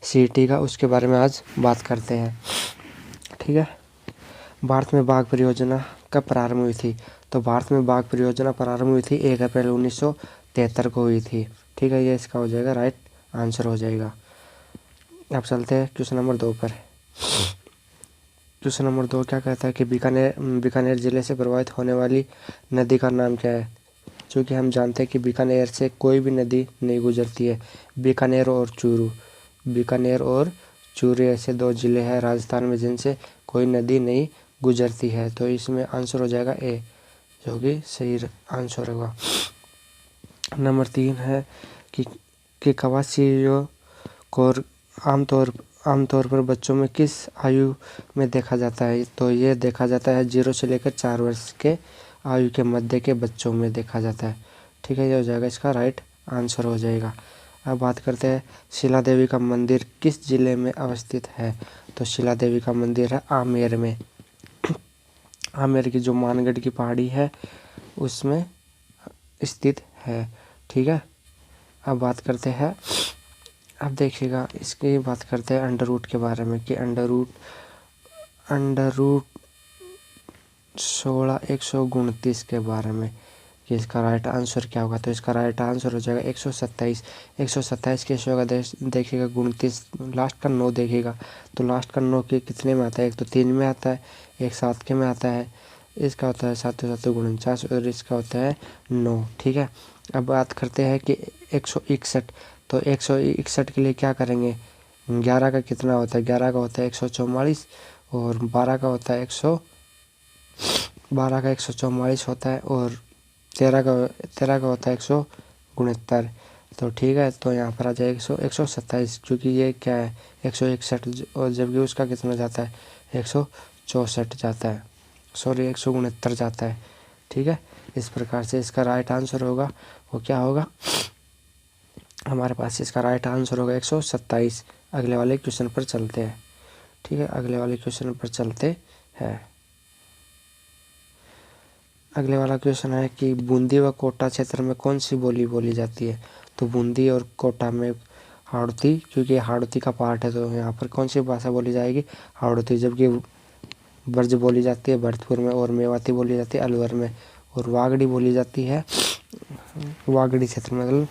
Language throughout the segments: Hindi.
सिटी का, उसके बारे में आज बात करते हैं। ठीक है, भारत में बाघ परियोजना कब प्रारंभ हुई थी? तो भारत में बाघ परियोजना प्रारंभ हुई थी 1 अप्रैल 1973 को हुई थी। ठीक है, ये इसका हो जाएगा राइट आंसर हो जाएगा। अब चलते हैं क्वेश्चन नंबर 2 पर। क्वेश्चन नंबर 2 क्या कहता है कि बीकानेर जिले से प्रभावित होने वाली नदी का नाम क्या है? चूँकि हम जानते हैं कि बीकानेर से कोई भी नदी नहीं गुजरती है। बीकानेर और चूरू ऐसे 2 ज़िले हैं राजस्थान में जिनसे कोई नदी नहीं गुजरती है। तो इसमें आंसर हो जाएगा ए, जो कि सही आंसर होगा। नंबर 3 है कि कवासीरियो को आमतौर पर बच्चों में किस आयु में देखा जाता है? तो ये देखा जाता है 0 से लेकर 4 वर्ष के आयु के मध्य के बच्चों में देखा जाता है। ठीक है, ये हो जाएगा इसका राइट आंसर हो जाएगा। अब बात करते हैं शिला देवी का मंदिर किस जिले में अवस्थित है? तो शिला देवी का मंदिर है आमेर में। आमेर की जो मानगढ़ की पहाड़ी है उसमें स्थित है। ठीक है, अब बात करते हैं, अब देखिएगा इसकी बात करते हैं अंडर रूट के बारे में कि अंडर रूट 16 के बारे में कि इसका राइट आंसर क्या होगा? तो इसका राइट आंसर हो जाएगा 127। 127 कैसे होगा? देखिएगा 29 लास्ट का 9 देखिएगा, तो लास्ट का 9 के कितने में आता है? एक तो 3 में आता है, एक 7 के में आता है। इसका होता है 7 7 49 और इसका होता है 9। ठीक है, अब बात करते हैं कि 161। तो 161 के लिए क्या करेंगे? 11 का कितना होता है? 11 का होता है 144 और 12 का होता है 144 होता है और 13 का होता है 169। तो ठीक है, तो यहाँ पर आ जाए 127 क्योंकि ये क्या है 161 और जबकि उसका कितना जाता है 164 जाता है, सॉरी 169 जाता है। ठीक है, इस प्रकार से इसका राइट आंसर होगा वो क्या होगा हमारे पास? इसका राइट आंसर होगा 127। अगले वाले क्वेश्चन पर चलते हैं। ठीक है, अगले वाले क्वेश्चन पर चलते हैं। अगले वाला क्वेश्चन है कि बूंदी व कोटा क्षेत्र में कौन सी बोली बोली जाती है? तो बूंदी और कोटा में हाड़ौती, क्योंकि हाड़ौती का पार्ट है तो यहाँ पर कौन सी भाषा बोली जाएगी? हाड़ौती। जबकि ब्रज बोली जाती है भरतपुर में और मेवाती बोली जाती है अलवर में और वागड़ी बोली जाती है वागड़ी क्षेत्र में, मतलब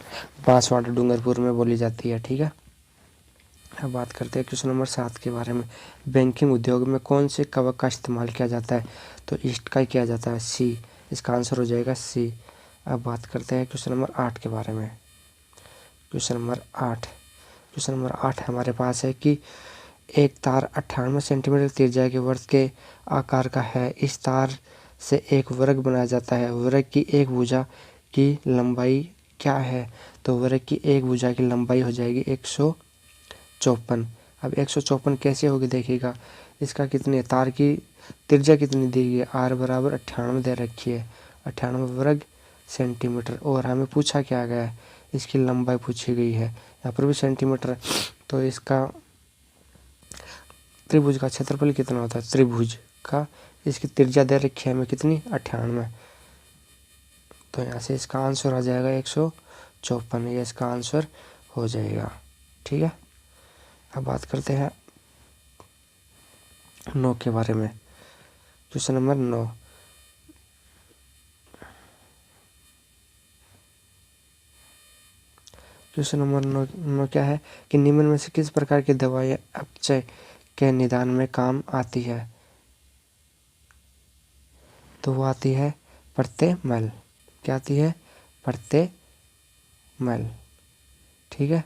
बांसवाड़ा डूंगरपुर में बोली जाती है। ठीक है, अब बात करते हैं क्वेश्चन नंबर 7 के बारे में। बैंकिंग उद्योग में कौन से कवक का इस्तेमाल किया जाता है? तो ईस्ट का ही किया जाता है, सी। इसका आंसर हो जाएगा सी। अब बात करते हैं क्वेश्चन नंबर 8 के बारे में। क्वेश्चन नंबर 8 हमारे पास है कि एक तार 98 सेंटीमीटर त्रिज्या के वृत्त के आकार का है। इस तार से एक वृत्त बनाया जाता है। वृत्त की एक भुजा की लंबाई क्या है? तो वृत्त की एक भुजा की लंबाई हो जाएगी 154। अब 154 कैसे होगी देखिएगा, इसका कितनी तार की त्रिज्या कितनी दी गई है? r बराबर 98 दे रखी है, 98 वर्ग सेंटीमीटर। और हमें पूछा क्या गया है? इसकी लंबाई पूछी गई है, यहाँ पर भी सेंटीमीटर। तो इसका त्रिभुज का क्षेत्रफल कितना होता है? त्रिभुज का इसकी त्रिज्या दे रखी है हमें कितनी? 98। तो यहाँ से इसका आंसर आ जाएगा 154, ये इसका आंसर हो जाएगा। ठीक है, अब बात करते हैं 9 के बारे में। Question number 9। क्वेश्चन नंबर 9 क्या है कि निम्न में से किस प्रकार की दवाई अपचय के निदान में काम आती है? तो वो आती है प्रत्यमल। क्या आती है? प्रत्यमल। ठीक है,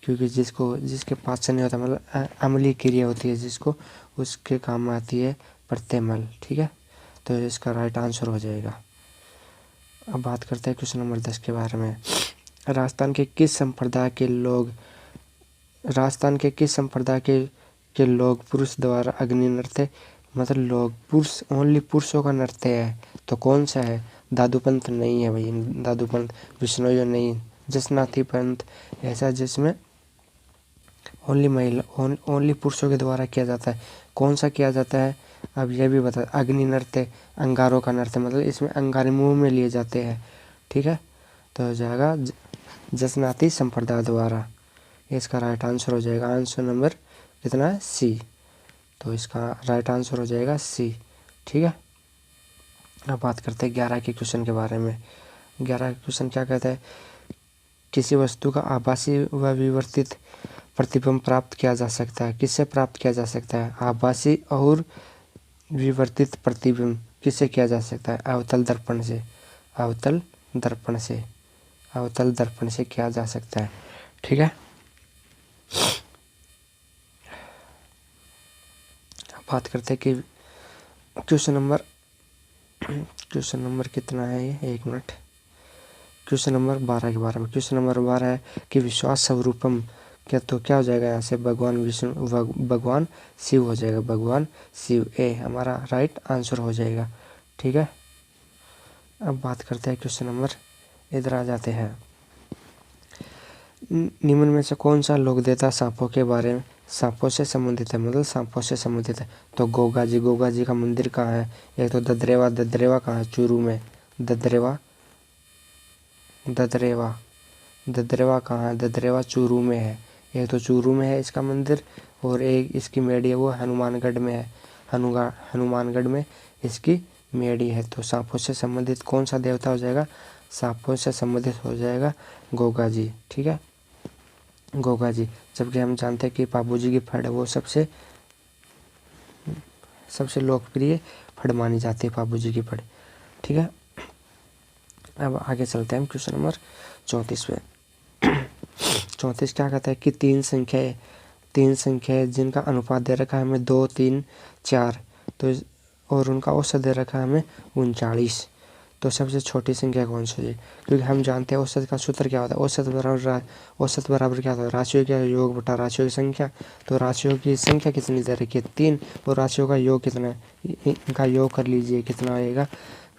क्योंकि जिसके पाचन नहीं होता, मतलब अम्लीय क्रिया होती है जिसको, उसके काम में आती है प्रत्यमल। ठीक है, तो इसका राइट आंसर हो जाएगा। अब बात करते हैं क्वेश्चन नंबर 10 के बारे में। राजस्थान के किस संप्रदाय के लोग पुरुष द्वारा अग्नि नृत्य, मतलब लोग पुरुष ओनली पुरुषों का नृत्य है, तो कौन सा है? दादू पंथ नहीं है भाई, दादू पंथ बिश्नोई नहीं, जसनाथी पंथ ऐसा जिसमें ओनली पुरुषों के द्वारा किया जाता है। कौन सा किया जाता है? अब यह भी बता, अग्नि नृत्य अंगारों का नृत्य, मतलब इसमें अंगारे मुंह में लिए जाते हैं। ठीक है, तो हो जाएगा जसनाती संप्रदाय द्वारा, इसका राइट आंसर हो जाएगा। आंसर नंबर कितना है? सी। तो इसका राइट आंसर हो जाएगा सी। ठीक है। अब बात करते हैं 11 के क्वेश्चन के बारे में। 11 का क्वेश्चन क्या कहता है? किसी वस्तु का आभासी व विवर्तित प्रतिबिंब प्राप्त किया जा सकता है। किससे प्राप्त किया जा सकता है? आभासी और विवर्तित प्रतिबिंब किससे किया जा सकता है? अवतल दर्पण से। अवतल दर्पण से। अवतल दर्पण से किया जा सकता है। ठीक है। बात करते हैं कि क्वेश्चन नंबर कितना है ये? एक मिनट। क्वेश्चन नंबर 12 के बारे में। क्वेश्चन नंबर 12 है कि विश्वास स्वरूपम क्या, तो क्या हो जाएगा यहाँ से? भगवान विष्णु, भगवान शिव हो जाएगा। भगवान शिव, ए हमारा राइट आंसर हो जाएगा। ठीक है। अब बात करते हैं क्वेश्चन नंबर, इधर आ जाते हैं। निम्न में से कौन सा लोक देवता सांपों के बारे में, सांपों से संबंधित है, मतलब सांपों से संबंधित है? तो गोगा जी। गोगा जी का मंदिर कहाँ है? एक तो ददरेवा। ददरेवा कहाँ है? चूरू में। ददरेवा। ददरेवा। ददरेवा कहाँ है? ददरेवा चूरू में है। एक तो चूरू में है इसका मंदिर, और एक इसकी मेडी है वो हनुमानगढ़ में है। हनुमानगढ़ में इसकी मेडी है। तो सांपों से संबंधित कौन सा देवता हो जाएगा? सांपों से संबंधित हो जाएगा गोगा जी। ठीक है। गोगा जी। जबकि हम जानते हैं कि बाबू जी की फड़ है वो सबसे लोकप्रिय फड़ मानी जाती है, बाबू जी की फड़। ठीक है। अब आगे चलते हैं हम क्वेश्चन नंबर 34 पे। 34 क्या कहता है कि तीन संख्याएं जिनका अनुपात दे रखा है हमें 2, 3, 4, तो और उनका औसत दे रखा है हमें 39। तो सबसे छोटी संख्या कौन सी है? क्योंकि हम जानते हैं औसत का सूत्र क्या होता है? औसत बराबर क्या होता है? राशियों का योग बटा राशियों की संख्या। तो राशियों की संख्या कितनी दे रखी है? 3, और राशियों का योग कितना है? इनका योग कर लीजिए कितना आएगा।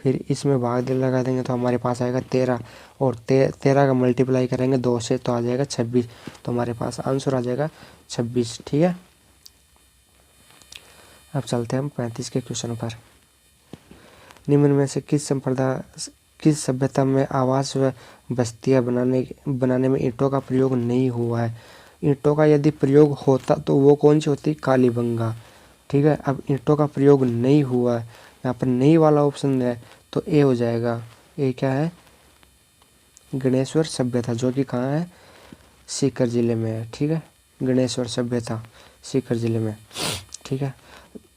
फिर इसमें भाग लगा देंगे तो हमारे पास आएगा 13, और 13 का मल्टीप्लाई करेंगे 2 से तो आ जाएगा 26। तो हमारे पास आंसर आ जाएगा 26। ठीक है। अब चलते हैं हम 35 के क्वेश्चन पर। निम्न में से किस सभ्यता में आवास व बस्तियां बनाने में ईंटों का प्रयोग नहीं हुआ है? ईंटों का यदि प्रयोग होता तो वो कौन सी होती? कालीबंगा। ठीक है। अब ईंटों का प्रयोग नहीं हुआ है, यहाँ पर नहीं वाला ऑप्शन है, तो ए हो जाएगा। ए क्या है? गणेश्वर सभ्यता, जो कि कहाँ है? सीकर जिले में है। ठीक है। गणेश्वर सभ्यता सीकर जिले में। ठीक है।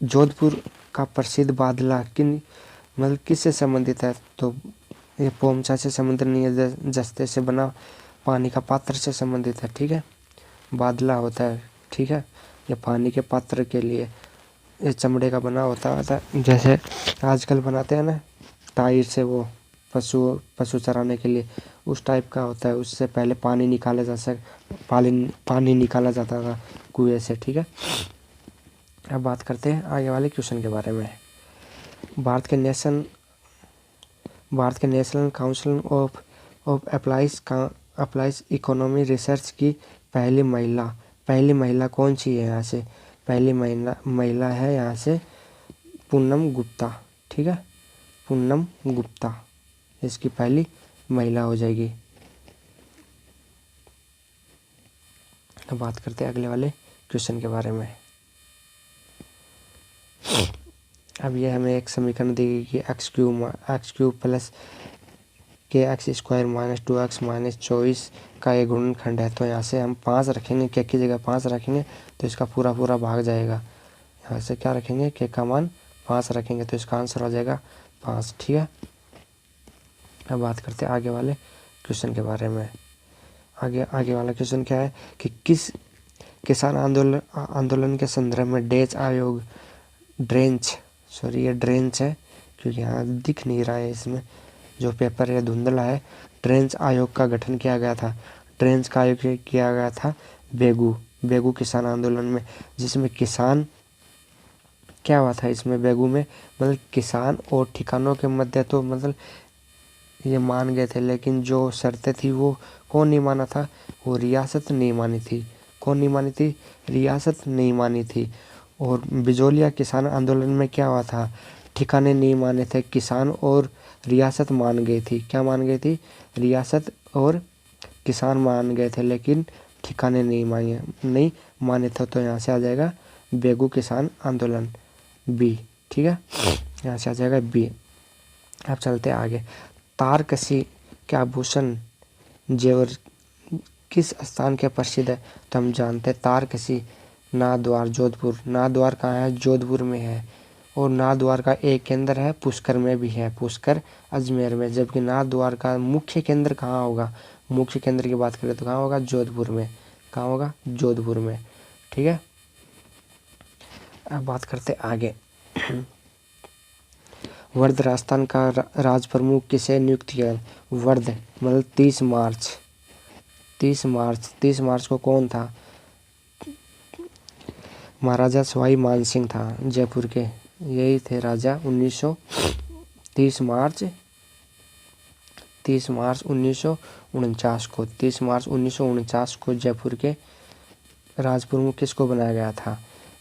जोधपुर का प्रसिद्ध बादला किससे संबंधित है? तो ये पोमचा से संबंधित नहीं है, जस्ते से बना पानी का पात्र से संबंधित है। ठीक है। बादला होता है। ठीक है। ये पानी के पात्र के लिए ये चमड़े का बना होता है, जैसे आजकल बनाते हैं ना टायर से, वो पशु चराने के लिए, उस टाइप का होता है। उससे पहले पानी निकाला जाता था कुएं से। ठीक है। अब बात करते हैं आगे वाले क्वेश्चन के बारे में। भारत के national council of applies economy research की पहली महिला कौन सी है? यहाँ से पहली महिला है यहाँ से पूनम गुप्ता। ठीक है। पूनम गुप्ता इसकी पहली महिला हो जाएगी। अब बात करते हैं अगले वाले क्वेश्चन के बारे में। अब ये हमें एक समीकरण दी गई कि एक्स क्यूब प्लस के x square minus 2x minus 24 का ये गुणनखंड है। तो यहाँ से हम 5 रखेंगे, के की जगह 5 रखेंगे तो इसका पूरा भाग जाएगा। यहाँ से क्या रखेंगे? के का मान 5 रखेंगे तो इसका आंसर हो जाएगा 5। ठीक है। अब बात करते हैं आगे वाले क्वेश्चन के बारे में। आगे वाला क्वेश्चन क्या है कि किस किसान आंदोलन के संदर्भ में ये ड्रेंच है, क्योंकि यहाँ दिख नहीं रहा है, इसमें जो पेपर है धुंधला है। ड्रेंच आयोग का गठन किया गया था। ड्रेंच का आयोग किया गया था बेगू किसान आंदोलन में, जिसमें किसान क्या हुआ था इसमें बेगू में, मतलब किसान और ठिकानों के मध्य तो मतलब ये मान गए थे, लेकिन जो शर्तें थी वो कौन नहीं माना था? वो रियासत नहीं मानी थी। कौन नहीं मानी थी? रियासत नहीं मानी थी। और बिजोलिया किसान आंदोलन में क्या हुआ था? ठिकाने नहीं माने थे, किसान और रियासत मान गई थी। क्या मान गई थी? रियासत और किसान मान गए थे, लेकिन ठिकाने नहीं माने थे, तो यहाँ से आ जाएगा बेगू किसान आंदोलन बी। ठीक है, यहाँ से आ जाएगा बी। अब चलते आगे। तारकसी के आभूषण जेवर किस स्थान के प्रसिद्ध है? तो हम जानते हैं तारकसी नाथद्वार जोधपुर। नाथद्वार कहाँ है? जोधपुर में है। और नाथद्वार का एक केंद्र है पुष्कर में भी है, पुष्कर अजमेर में। जबकि नाथद्वार का मुख्य केंद्र कहाँ होगा? मुख्य केंद्र की बात करें तो कहाँ होगा? जोधपुर में। कहाँ होगा? जोधपुर में। ठीक है, अब बात करते आगे। वर्ध राजस्थान का राज प्रमुख किसे नियुक्त किया? वर्ध मतलब 30 मार्च को कौन था? महाराजा सवाई मानसिंह था जयपुर के, यही थे राजा। 30 मार्च 1949 को 30 मार्च 1949 को जयपुर के राज प्रमुख किसको बनाया गया था?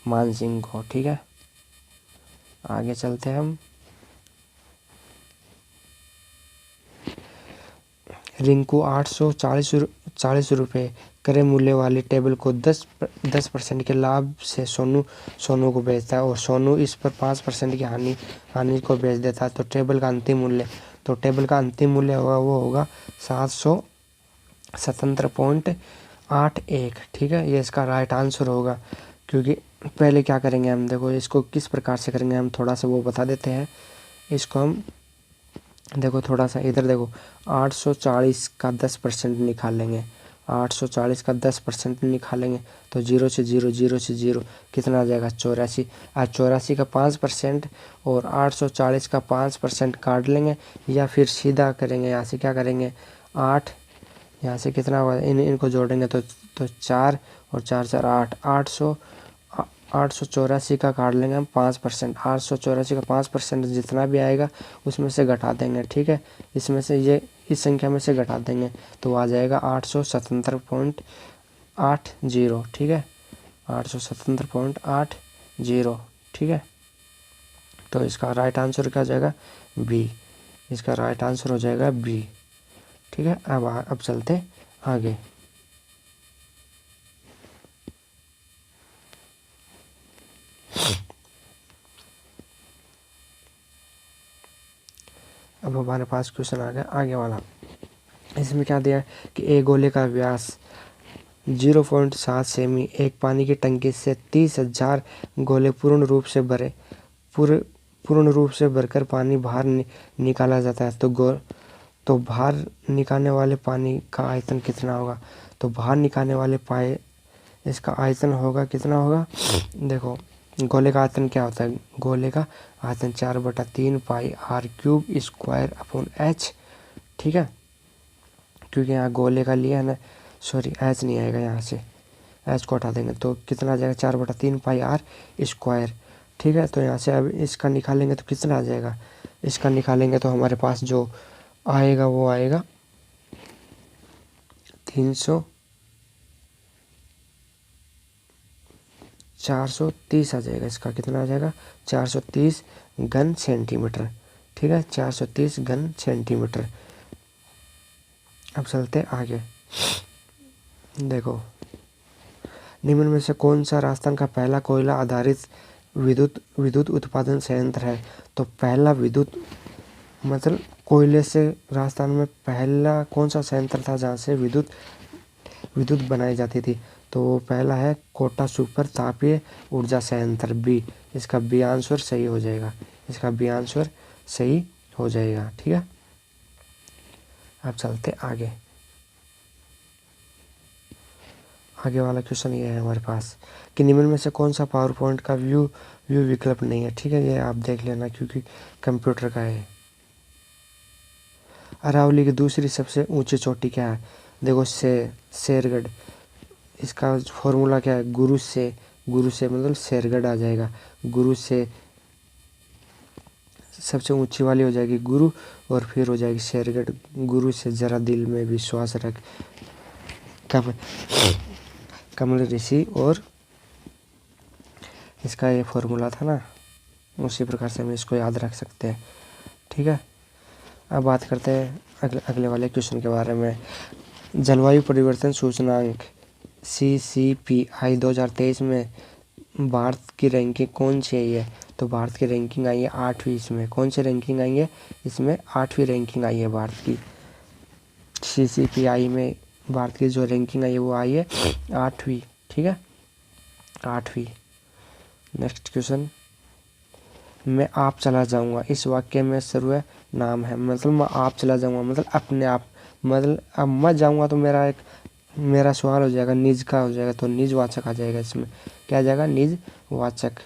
मानसिंह को। ठीक है, आगे चलते हैं हम। रिंकू 840 रुपये क्रय मूल्य वाली टेबल को 10% के लाभ से सोनू को बेचता है, और सोनू इस पर 5% की हानि को बेच देता है। तो टेबल का अंतिम मूल्य होगा, वो होगा 777.81। ठीक है, ये इसका राइट आंसर होगा। क्योंकि पहले क्या करेंगे हम, देखो इसको किस प्रकार से करेंगे, हम थोड़ा सा वो बता देते हैं। इसको हम देखो थोड़ा सा इधर देखो, 840 का 10% निकालेंगे। 840 का 10% निकालेंगे तो 0 से 0 कितना आ जाएगा? 84। 84 का 5% और 840 का 5% काट लेंगे, या फिर सीधा करेंगे। यहाँ से क्या करेंगे? 8, यहाँ से कितना होगा? इनको जोड़ेंगे तो 4 और 4 4 8। 884 का काट लेंगे हम 5%। 884 का 5% जितना भी आएगा उसमें से घटा देंगे। ठीक है, इसमें से ये इस संख्या में से घटा देंगे तो आ जाएगा 877.80। ठीक है, 877.80। ठीक है, तो इसका राइट आंसर क्या हो जाएगा? बी। इसका राइट आंसर हो जाएगा बी। ठीक है, अब चलते आगे। अब हमारे पास क्वेश्चन आ गया आगे वाला। इसमें क्या दिया है कि एक गोले का व्यास 0.7 सेमी एक पानी की टंकी से 30,000 गोले पूर्ण रूप से भरकर पानी बाहर निकाला जाता है। तो बाहर निकालने वाले पानी का आयतन कितना होगा? तो बाहर निकालने वाले इसका आयतन होगा कितना होगा? देखो गोले का आयतन क्या होता है? गोले का आयतन 4/3 पाई r³ स्क्वायर अपॉन h। ठीक है, क्योंकि यहाँ गोले का लिया है ना, सॉरी h नहीं आएगा, यहाँ से h को हटा देंगे तो कितना आ जाएगा? 4/3 पाई r स्क्वायर। ठीक है, तो यहाँ से अब इसका निकालेंगे तो कितना आ जाएगा? इसका निकालेंगे तो हमारे पास जो आएगा वो आएगा 430 आ जाएगा। इसका कितना आ जाएगा? 430 घन सेंटीमीटर। ठीक है, 430 घन सेंटीमीटर। अब चलते आगे। देखो निम्न में से कौन सा राजस्थान का पहला कोयला आधारित विद्युत उत्पादन संयंत्र है? तो पहला विद्युत मतलब कोयले से राजस्थान में पहला कौन सा संयंत्र था जहाँ से विद्युत बनाई जाती थी? तो वो पहला है कोटा सुपर तापीय ऊर्जा संयंत्र बी। इसका बी आंसर सही हो जाएगा। इसका बी आंसर सही हो जाएगा। ठीक है, अब चलते आगे। आगे वाला क्वेश्चन ये है हमारे पास कि निम्न में से कौन सा पावर पॉइंट का व्यू विकल्प नहीं है? ठीक है, ये आप देख लेना क्योंकि कंप्यूटर का है। अरावली की दूसरी सबसे ऊंची चोटी क्या है? देखो शेरगढ़। इसका फॉर्मूला क्या है? गुरु से मतलब शेरगढ़ आ जाएगा। गुरु से सबसे ऊंची वाली हो जाएगी गुरु, और फिर हो जाएगी शेरगढ़। गुरु से जरा दिल में विश्वास रख, कमल ऋषि, और इसका ये फॉर्मूला था ना, उसी प्रकार से हम इसको याद रख सकते हैं। ठीक है, अब बात करते हैं अगले वाले क्वेश्चन के बारे में। जलवायु परिवर्तन सूचकांक CCPI 2023 में भारत की रैंकिंग कौन सी आई है? तो भारत की रैंकिंग आई है 8वीं। इसमें कौन सी रैंकिंग आई है? इसमें 8वीं रैंकिंग आई है भारत की। CCPI में भारत की जो रैंकिंग आई है वो आई है 8वीं। ठीक है, 8वीं। नेक्स्ट क्वेश्चन, मैं आप चला जाऊंगा, इस वाक्य में सर्व नाम है। मतलब मैं आप चला जाऊंगा मतलब अपने आप, मतलब अब मैं जाऊंगा तो मेरा सवाल हो जाएगा, निज का हो जाएगा, तो निजवाचक आ जाएगा। इसमें क्या आ जाएगा? निजवाचक।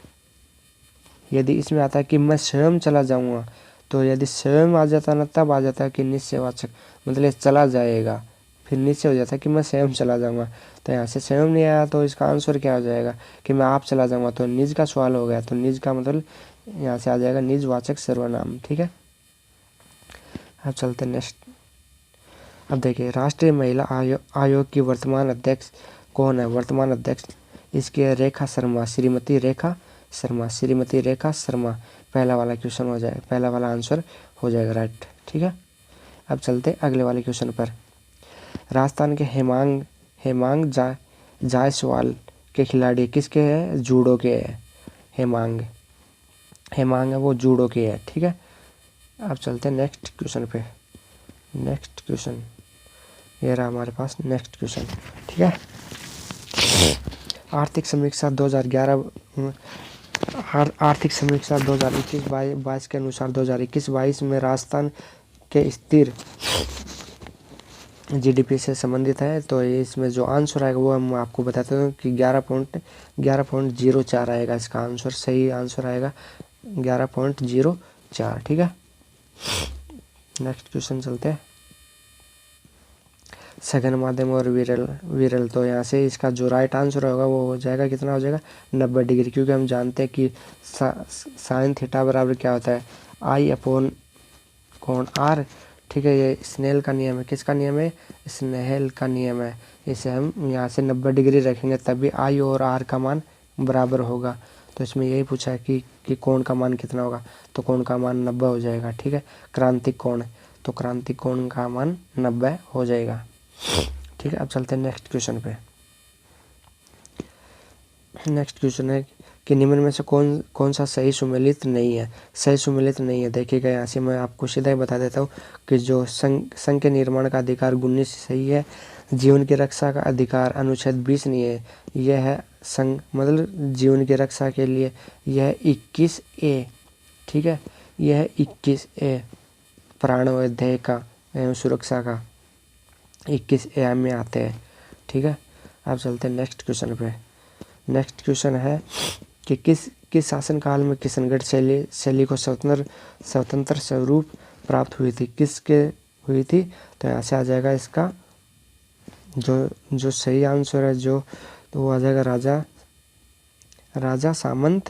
यदि इसमें आता है कि मैं स्वयं चला जाऊंगा, तो यदि स्वयं आ जाता ना तब आ जाता है कि निश्चयवाचक, मतलब चला जाएगा, फिर निश्चय हो जाता है कि मैं स्वयं चला जाऊंगा। तो यहाँ से स्वयं नहीं आया तो इसका आंसर क्या हो जाएगा कि मैं आप चला जाऊंगा, तो निज का सवाल हो गया, तो निज का मतलब यहाँ से आ जाएगा निजवाचक सर्वनाम। ठीक है, अब चलते नेक्स्ट। अब देखिए, राष्ट्रीय महिला आयोग की वर्तमान अध्यक्ष कौन है? वर्तमान अध्यक्ष इसके रेखा शर्मा, श्रीमती रेखा शर्मा, श्रीमती रेखा शर्मा। पहला वाला क्वेश्चन हो जाएगा, पहला वाला आंसर हो जाएगा राइट। ठीक है, अब चलते अगले वाले क्वेश्चन पर। राजस्थान के हेमांग जायसवाल के खिलाड़ी किसके हैं? जूडो के हैं। हेमांग है वो जूडो के है। ठीक है, अब चलते हैं नेक्स्ट क्वेश्चन पे। नेक्स्ट क्वेश्चन ये रहा हमारे पास नेक्स्ट क्वेश्चन। ठीक है, आर्थिक समीक्षा 2011 आर्थिक समीक्षा 2021-22 के अनुसार 2021-22 में राजस्थान के स्थिर GDP से संबंधित है। तो इसमें जो आंसर आएगा वो हम आपको बताते हैं कि 11.04 आएगा। इसका आंसर सही आंसर आएगा 11.04। ठीक है, नेक्स्ट क्वेश्चन चलते हैं। सघन, माध्यम और विरल। तो यहाँ से इसका जो राइट आंसर होगा वो हो जाएगा, कितना हो जाएगा? 90 डिग्री, क्योंकि हम जानते हैं कि साइन थीटा बराबर क्या होता है? I/कोण R। ठीक है, ये स्नेल का नियम है। किसका नियम है? स्नेल का नियम है। इसे हम यहाँ से 90 डिग्री रखेंगे तभी I और R का मान बराबर होगा। तो इसमें यही पूछा है कि कोण का मान कितना होगा, तो कोण का मान 90 हो जाएगा। ठीक है, क्रांतिक कोण, तो क्रांतिक कोण का मान 90 हो जाएगा। ठीक है, अब चलते हैं नेक्स्ट क्वेश्चन पे। नेक्स्ट क्वेश्चन है कि निम्न में से कौन सा सही सुमेलित नहीं है? सही सुमेलित नहीं है, देखिएगा यहाँ से मैं आपको सीधा ही बता देता हूँ कि जो संघ के निर्माण का अधिकार 19 सही है, जीवन की रक्षा का अधिकार अनुच्छेद 20 नहीं है, यह है संघ मतलब जीवन की रक्षा के लिए यह 21A। ठीक है, यह 21A प्राणों अध्याय का एवं सुरक्षा का 21A में आते हैं। ठीक है, अब चलते हैं नेक्स्ट क्वेश्चन पे। नेक्स्ट क्वेश्चन है कि किस शासनकाल में किशनगढ़ शैली को स्वतंत्र स्वरूप प्राप्त हुई थी? किसके हुई थी? तो यहाँ से आ जाएगा इसका जो सही आंसर है तो वो आ जाएगा राजा सामंत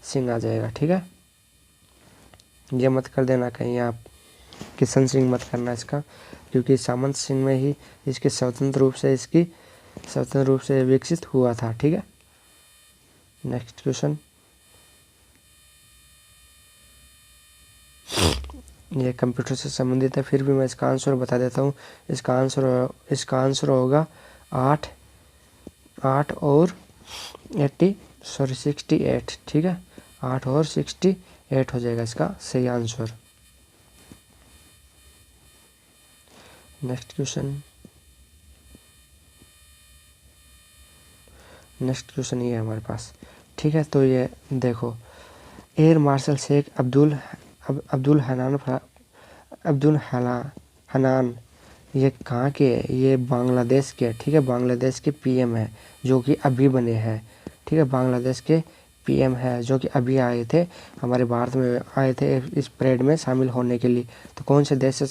सिंह आ जाएगा। ठीक है, ये मत कर देना कहीं आप किशन सिंह मत करना इसका, क्योंकि सामंत सिंह में ही इसके स्वतंत्र रूप से विकसित हुआ था। ठीक है, नेक्स्ट क्वेश्चन, ये कंप्यूटर से संबंधित है, फिर भी मैं इसका आंसर बता देता हूँ। इसका आंसर होगा 8 और 68। ठीक है, 8 और 68 हो जाएगा इसका सही आंसर। नेक्स्ट क्वेश्चन ये है हमारे पास। ठीक है, तो ये देखो, एयर मार्शल शेख अब्दुल हनान ये कहाँ के है? ये बांग्लादेश के। ठीक है, बांग्लादेश के PM है जो कि अभी बने हैं। ठीक है, बांग्लादेश के PM है जो कि अभी आए थे, हमारे भारत में आए थे इस परेड में शामिल होने के लिए। तो कौन से देश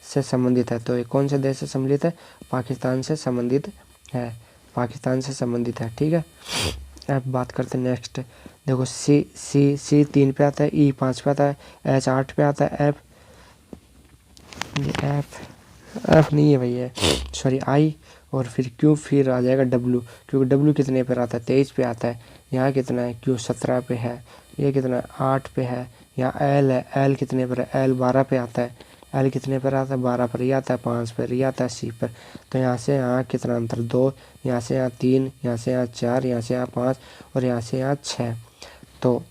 से संबंधित है? तो ये कौन से देश से संबंधित है? पाकिस्तान से संबंधित है। ठीक है, अब बात करते हैं नेक्स्ट। देखो, C 3 पे आता है, E 5 पे आता है, H 8 पे आता है, F नहीं है भैया, सॉरी I, और फिर Q, फिर आ जाएगा W, क्योंकि W कितने पर आता है? 23 पे आता है। यहाँ कितना है? Q 17 पे है। ये कितना है? 8 पे है। यहाँ L है, L कितने पर है? L 12 पे आता है। एल कितने पर आता है, 12 पर, ये आता है 5 पर, ये आता है सी पर। तो यहाँ से यहाँ कितना अंतर, 2, यहाँ से यहाँ 3, यहाँ से यहाँ 4, यहाँ से यहाँ 5 और यहाँ से यहाँ 6। तो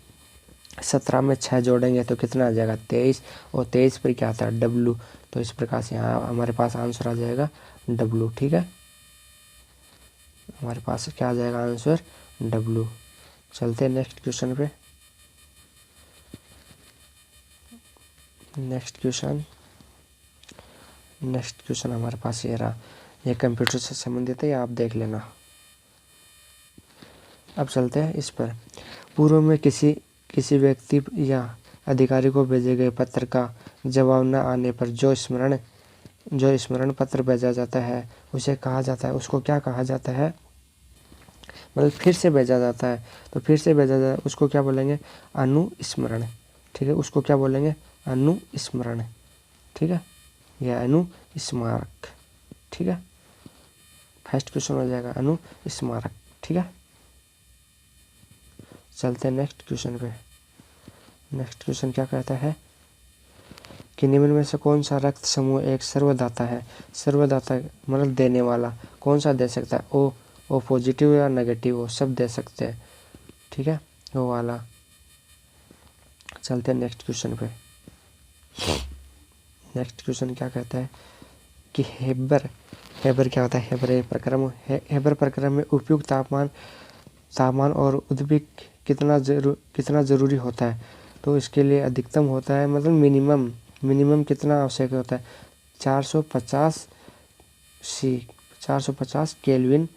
17 में 6 जोड़ेंगे तो कितना आ जाएगा, 23, और 23 पर क्या आता है, डब्लू। तो इस प्रकार से यहाँ हमारे पास आंसर आ जाएगा डब्लू। ठीक है, हमारे पास क्या आ जाएगा आंसर, डब्लू। चलते हैं नेक्स्ट क्वेश्चन पे। नेक्स्ट क्वेश्चन हमारे पास ये रहा, ये कंप्यूटर से संबंधित है, आप देख लेना। अब चलते हैं इस पर। पूर्व में किसी व्यक्ति या अधिकारी को भेजे गए पत्र का जवाब न आने पर जो स्मरण पत्र भेजा जाता है उसे कहा जाता है, उसको क्या कहा जाता है, मतलब फिर से भेजा जाता है, तो फिर से भेजा जाता है उसको क्या बोलेंगे, अनुस्मरण। ठीक है, उसको क्या बोलेंगे, अनुस्मरण। ठीक है, यह अनुस्मारक। ठीक है, फर्स्ट क्वेश्चन हो जाएगा अनुस्मारक। ठीक है, चलते हैं नेक्स्ट क्वेश्चन पे। नेक्स्ट क्वेश्चन क्या कहता है कि निम्न में से कौन सा रक्त समूह एक सर्वदाता है। सर्वदाता मतलब देने वाला, कौन सा दे सकता है, ओ पॉजिटिव या नेगेटिव, वो सब दे सकते हैं। ठीक है, वो वाला। चलते हैं नेक्स्ट क्वेश्चन पे। नेक्स्ट क्वेश्चन क्या कहता है कि हेबर क्या होता है, हेबर प्रक्रम में उपयुक्त तापमान और उद्दीपक कितना जरूरी होता है। तो इसके लिए अधिकतम होता है, मतलब मिनिमम कितना आवश्यक होता है, 450 केल्विन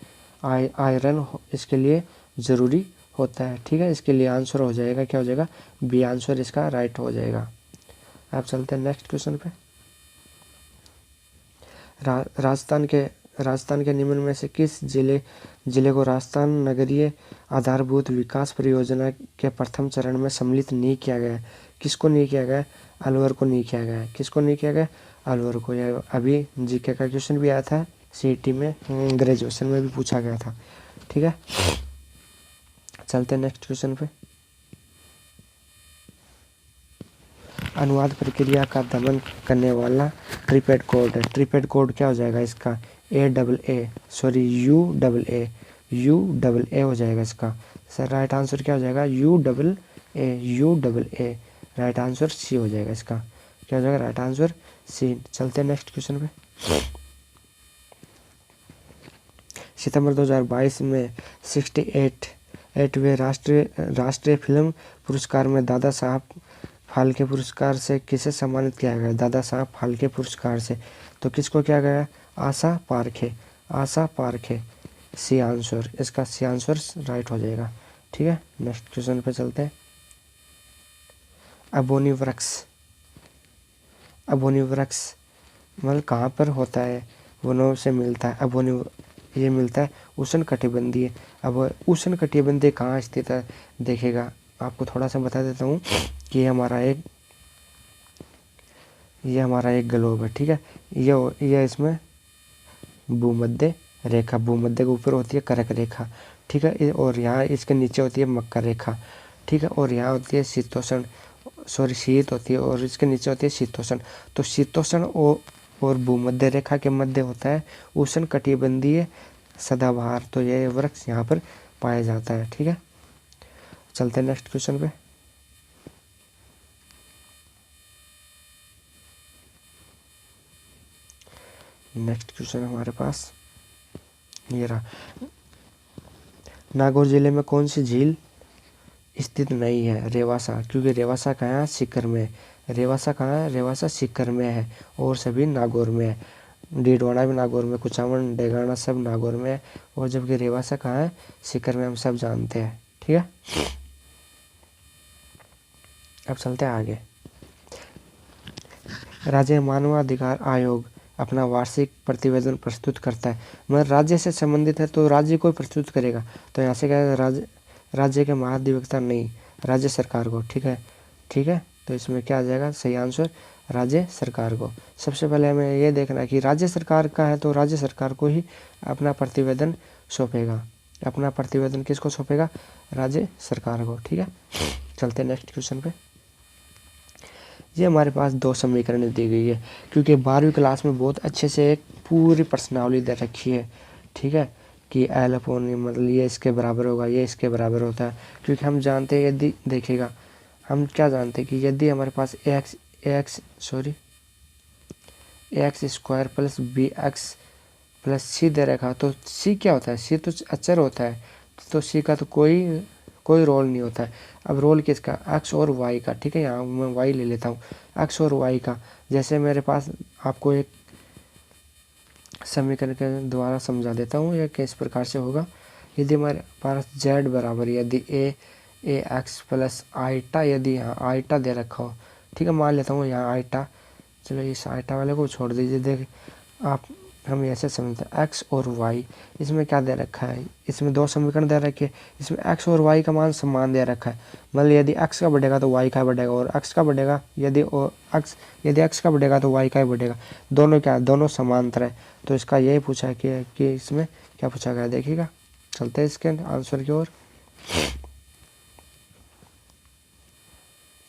आयरन इसके लिए ज़रूरी होता है। ठीक है, इसके लिए आंसर हो जाएगा, क्या हो जाएगा, बी आंसर इसका राइट हो जाएगा। अब चलते हैं नेक्स्ट क्वेश्चन पे। राजस्थान के निम्न में से किस जिले को राजस्थान नगरीय आधारभूत विकास परियोजना के प्रथम चरण में सम्मिलित नहीं किया गया है। किसको नहीं किया गया, अलवर को नहीं किया गया है। किसको नहीं किया गया, अलवर को। यह अभी जीके का क्वेश्चन भी आया था, सीईटी में, ग्रेजुएशन में भी पूछा गया था। ठीक है, चलते हैं नेक्स्ट क्वेश्चन पे। अनुवाद प्रक्रिया का दमन करने वाला ट्रिपेड कोड है। ट्रिपेड कोड क्या हो जाएगा इसका, यू डबल ए हो जाएगा इसका। सर राइट आंसर क्या हो जाएगा, you double A. Right answer C हो जाएगा इसका, क्या हो जाएगा, राइट आंसर सी। चलते हैं नेक्स्ट क्वेश्चन पे। सितंबर 2022 में 68वें राष्ट्रीय फिल्म पुरस्कार में दादा साहब फाल्के पुरस्कार से किसे सम्मानित किया गया, दादा साहब फाल्के पुरस्कार से। तो किसको किया गया, आशा पारखे। सी आंसर, इसका सी आंसर राइट हो जाएगा। ठीक है, नेक्स्ट क्वेश्चन पे चलते हैं। अबोनी वृक्ष मतलब कहाँ पर होता है, वनों से मिलता है। अबोनी ये मिलता है उष्णकटिबंधीय। अब उष्णकटिबंधीय कहाँ स्थित है, देखेगा, आपको थोड़ा सा बता देता हूँ कि ये हमारा एक ग्लोब है। ठीक है, ये इसमें भूमध्य रेखा, भूमध्य के ऊपर होती है कर्क रेखा। ठीक है, और यहाँ इसके नीचे होती है मकर रेखा। ठीक है, और यहाँ होती है शीत होती है, और इसके नीचे होती है शीतोष्ण। तो शीतोष्ण और भूमध्य रेखा के मध्य होता है उष्णकटिबंधीय सदाबहार। तो यह वृक्ष यहाँ पर पाया जाता है। ठीक है, चलते हैं नेक्स्ट क्वेश्चन पे। नेक्स्ट क्वेश्चन हमारे पास ये रहा, नागौर जिले में कौन सी झील स्थित नहीं है, रेवासा। क्योंकि रेवासा कहाँ है, सीकर में। रेवासा कहाँ है, रेवासा सीकर में है, और सभी नागौर में है। डीडवाना भी नागौर में, कुचामन, डेगाना सब नागौर में है, और जबकि रेवासा कहाँ है, सीकर में, हम सब जानते हैं। ठीक है, अब चलते हैं आगे। राज्य मानवाधिकार आयोग अपना वार्षिक प्रतिवेदन प्रस्तुत करता है, मतलब राज्य से संबंधित है तो राज्य को प्रस्तुत करेगा। तो यहाँ से क्या है, राज्य के महाधिवक्ता नहीं, राज्य सरकार को। ठीक है, तो इसमें क्या आ जाएगा, सही आंसर राज्य सरकार को। सबसे पहले हमें ये देखना है कि राज्य सरकार का है तो राज्य सरकार को ही अपना प्रतिवेदन सौंपेगा। अपना प्रतिवेदन किसको सौंपेगा, राज्य सरकार को। ठीक है, चलते हैं नेक्स्ट क्वेश्चन पे। ये हमारे पास दो समीकरण दी गई है, क्योंकि 12वीं क्लास में बहुत अच्छे से एक पूरी प्रश्नावली दे रखी है, ठीक है, कि एल अपॉन मतलब ये इसके बराबर होगा, ये इसके बराबर होता है। क्योंकि हम जानते हैं, यदि देखिएगा, हम क्या जानते हैं कि यदि हमारे पास X square plus B X plus C दे रखा, तो सी क्या होता है, सी तो अचर होता है, तो सी का तो कोई रोल नहीं होता है। अब रोल किसका, एक्स और वाई का, ठीक है, यहाँ मैं वाई ले लेता हूँ, एक्स और वाई का। जैसे मेरे पास आपको एक समीकरण के द्वारा समझा देता हूँ, यह किस प्रकार से होगा। यदि हमारे पास जेड बराबर, यदि ए एक्स प्लस आईटा, यदि यहाँ आईटा दे रखा हो, ठीक है, मान लेता हूँ यहाँ आईटा, चलो इस आईटा वाले को छोड़ दीजिए। देख आप, हम ऐसे समझते हैं एक्स और वाई, इसमें क्या दे रखा है, इसमें दो समीकरण दे रखे हैं, इसमें एक्स और वाई का मान समान दे रखा है। मतलब यदि एक्स का बढ़ेगा तो वाई का बढ़ेगा, और एक्स का बढ़ेगा यदि एक्स का बढ़ेगा तो वाई का ही बढ़ेगा। दोनों क्या, दोनों समांतर है। तो इसका यही पूछा है कि इसमें क्या पूछा गया, देखिएगा, चलते हैं इसके आंसर की ओर।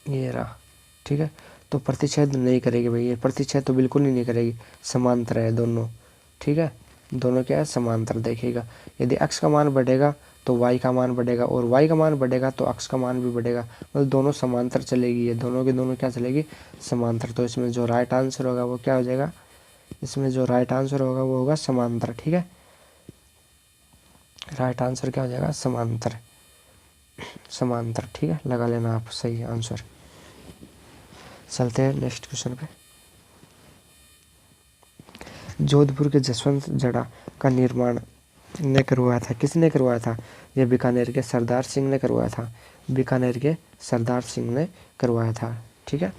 ये रहा, ठीक है, तो प्रतिच्छेद नहीं करेगी भाई, ये प्रतिच्छेद तो बिल्कुल ही नहीं करेगी, समांतर है दोनों, ठीक है, दोनों क्या है, समांतर। देखिएगा, यदि x का मान बढ़ेगा तो y का मान बढ़ेगा, और y का मान बढ़ेगा तो x का मान भी बढ़ेगा, मतलब दोनों समांतर चलेगी, ये दोनों की दोनों क्या चलेगी, समांतर। तो इसमें जो राइट आंसर होगा वो क्या हो जाएगा, इसमें जो राइट आंसर होगा वो होगा समांतर, ठीक है, राइट आंसर क्या हो जाएगा, समांतर, समांतर, ठीक है, लगा लेना आप सही आंसर। चलते हैं नेक्स्ट क्वेश्चन पे। जोधपुर के जसवंत जड़ा का निर्माण ने करवाया था, किसने करवाया था, यह बीकानेर के सरदार सिंह ने करवाया था, बीकानेर के सरदार सिंह ने करवाया था, ठीक है।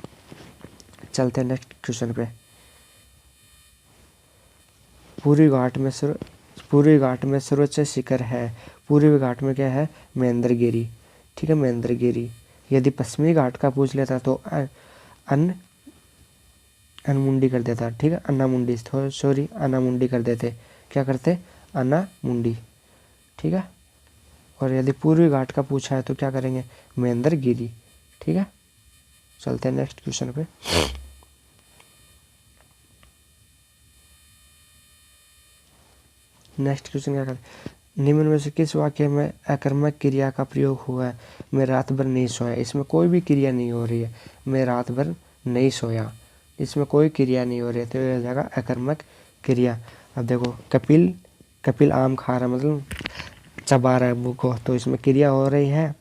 चलते हैं नेक्स्ट क्वेश्चन पे। पूरी घाट में सर्वोच्च शिखर है, पूर्वी घाट में क्या है, महेंद्रगिरी, ठीक है, महेंद्रगिरी। यदि पश्चिमी घाट का पूछ लेता तो अनमुंडी कर देता, ठीक है, अन्नामुंडी, सॉरी अन्नामुंडी कर देते, क्या करते, अन्नामुंडी, ठीक है। और यदि पूर्वी घाट का पूछा है तो क्या करेंगे, महेंद्रगिरी, ठीक है। चलते हैं नेक्स्ट क्वेश्चन पे। नेक्स्ट क्वेश्चन क्या करें, निम्न में से किस वाक्य में अकर्मक क्रिया का प्रयोग हुआ है, मैं रात भर नहीं सोया, इसमें कोई भी क्रिया नहीं हो रही है, मैं रात भर नहीं सोया, इसमें कोई क्रिया नहीं हो रही है, तो यह हो जाएगा अकर्मक क्रिया। अब देखो, कपिल आम खा रहा, मतलब चबा रहा है मुँह को, तो इसमें क्रिया हो रही है।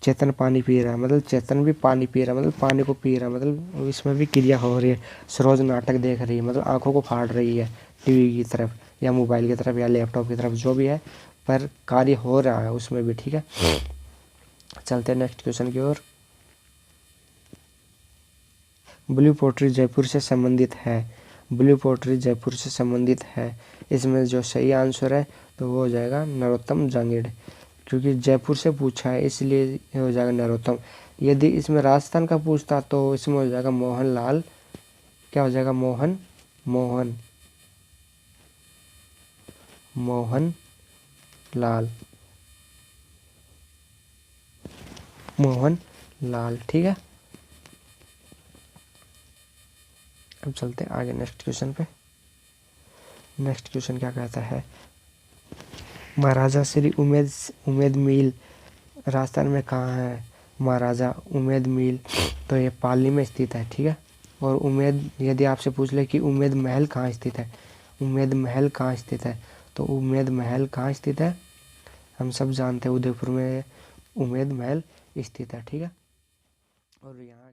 चेतन पानी पी रहा है, मतलब चेतन भी पानी पी रहा है, मतलब पानी को पी रहा है, मतलब इसमें भी क्रिया हो रही है। सरोज नाटक देख रही है, मतलब आंखों को फाड़ रही है टीवी की तरफ या मोबाइल की तरफ या लैपटॉप की तरफ, जो भी है, पर कार्य हो रहा है उसमें भी, ठीक है। चलते हैं नेक्स्ट क्वेश्चन की ओर। ब्लू पोट्री जयपुर से संबंधित है, ब्लू पोट्री जयपुर से संबंधित है, इसमें जो सही आंसर है तो वो हो जाएगा नरोत्तम जांगिड़, क्योंकि जयपुर से पूछा है इसलिए हो जाएगा नरोत्तम। यदि इसमें राजस्थान का पूछता तो इसमें हो जाएगा मोहनलाल, क्या हो जाएगा, मोहन लाल, ठीक है। अब चलते हैं आगे नेक्स्ट क्वेश्चन पे। नेक्स्ट क्वेश्चन क्या कहता है, महाराजा श्री उमेद मिल राजस्थान में कहाँ है, महाराजा उमेद मिल, तो ये पाली में स्थित है, ठीक है। और उमेद, यदि आपसे पूछ ले कि उमेद महल कहाँ स्थित है, उमेद महल कहाँ स्थित है, तो उमेद महल कहाँ स्थित है, हम सब जानते हैं उदयपुर में उमेद महल स्थित है, ठीक है। और यहाँ